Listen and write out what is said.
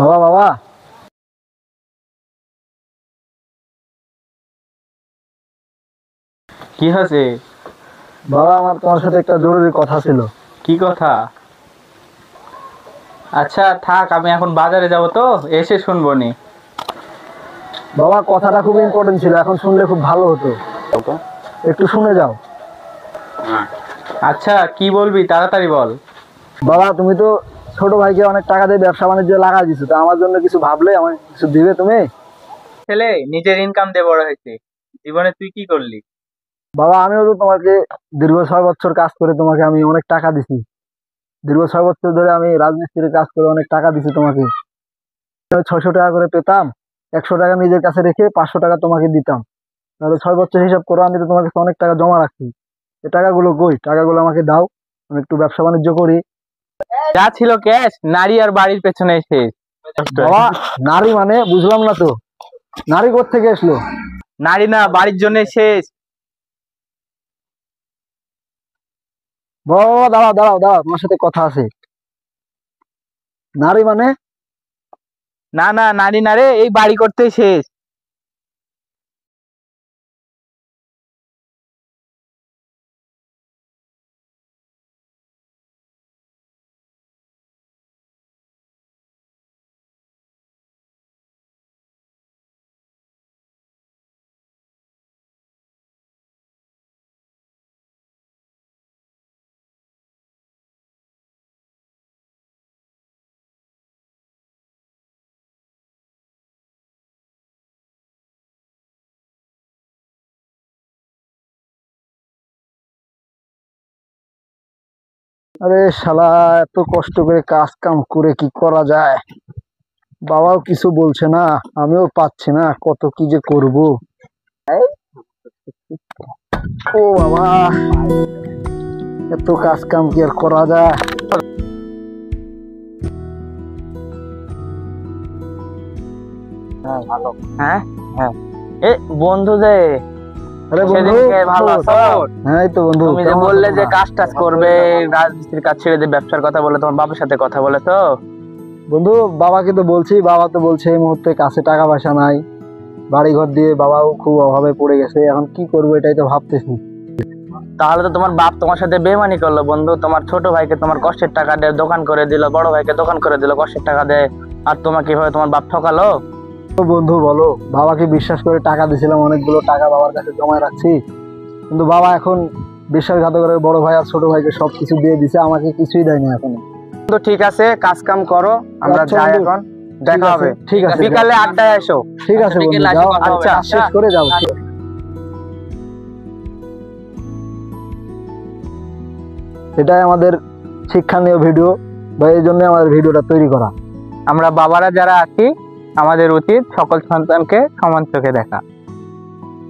বাবা বাবা কি হয়েছে? বাবা আমার তোমার সাথে একটা জরুরি কথা ছিল। কি কথা? আচ্ছা থাক, আমি এখন বাজারে যাব তো, এসে শুনবো নি। বাবা কথাটা খুব ইম্পর্টেন্ট ছিল, এখন শুনলে খুব ভালো হতো, একটু শুনে যাও। আচ্ছা কি বলবি, তাড়াতাড়ি বল। বাবা তুমি তো ছোট ভাইকে অনেক টাকা দিয়ে ব্যবসা বাণিজ্য লাগা দিছো, তো আমার জন্য কিছু ভাবলে আমার কিছু দিবে তুমি? ছেলে নিজের ইনকাম দিয়ে বড় হয়েছে, জীবনে তুই কি করলি? বাবা আমিও তো তোমাকে দীর্ঘ 6 বছর কাজ করে তোমাকে আমি অনেক টাকা দিছি। দীর্ঘ 6 বছর ধরে আমি রাজমিস্ত্রির কাজ করে অনেক টাকা দিছি তোমাকে। 600 টাকা করে পেতাম, 100 টাকা নিজের কাছে রেখে 500 টাকা তোমাকে দিতাম। তাহলে 6 বছর হিসাব করো, আমি তো তোমার কাছে অনেক টাকা জমা রাখছি। এই টাকাগুলো কই? টাকাগুলো আমাকে দাও, আমি একটু ব্যবসা বাণিজ্য করি। যা ছিল ক্যাশ নারী আর বাড়ির পেছনে শেষ। বাবা নারী মানে বুঝলাম না তো, নারী কোত্থেকে আসলো? নারী না, বাড়ির জন্য শেষ। বাবা বাবা দাঁড়াও দাঁড়াও দাঁড়াও, তোমার সাথে কথা আছে। নারী মানে? না না, নারী না রে, এই বাড়ি করতে শেষ। আরে শালা, এত কষ্ট করে কাজ কাম করে কি করা যায়? বাবাও কিছু বলছে না, আমিও পাচ্ছি না, কত কি যে করব। ও বাবা, এত কাজ কাম কি আর করা যায়? হ্যাঁ হ্যাঁ, এ বন্ধু যে আরে বন্ধু, সেদিনকে ভালো আছো? হ্যাঁ এই তো বন্ধু। তুমি যে কেমন আছো বললে যে তোমরা? কাজ টাজ করবে, রাজমিস্ত্রির কাজ ছেড়ে দিয়ে ব্যবসার কথা বলে, তোমার বাবার সাথে কথা বলেছো? বন্ধু বাবাকে তো বলছি, বাবা তো বলছে এই মুহূর্তে কাছে টাকা পয়সা নাই, বাড়ি ঘর দিয়ে বাবাও খুব অভাবে পড়ে গেছে, এখন কি করবো এটাই তো ভাবতেছি। তাহলে তো তোমার বাপ তোমার সাথে বেমানি করলো বন্ধু। তোমার ছোট ভাইকে তোমার কষ্টের টাকা দিয়ে দোকান করে দিল, বড় ভাইকে দোকান করে দিল কষ্টের টাকা দেয়, আর তোমাকে কিভাবে তোমার বাপ ঠকালো? তো বন্ধু বলো, বাবাকে বিশ্বাস করে টাকা দিছিলাম, অনেকগুলো টাকা বাবার কাছে জমায় রাখছি, কিন্তু বাবা এখন বিশ্বাসঘাতকের বড় ভাই আর ছোট ভাইকে সবকিছু দিয়ে দিছে, আমাকে কিছুই দেয়নি এখনো। তো ঠিক আছে, কাজ কাম করো, আমরা আচ্ছা যাই, বন্ধু, এখন দেখা হবে। ঠিক আছে বিকালে আড্ডায় এসো। ঠিক আছে বন্ধু, বিকেলে এসে যাও, কথা হবে। আচ্ছা শেষ করে যাও। এটাই আমাদের শিক্ষণীয় ভিডিও, বা এই জন্য আমাদের ভিডিওটা তৈরি করা। আমরা বাবারা যারা আছি, আমাদের উচিত সকল সন্তানকে সমান চোখে দেখা।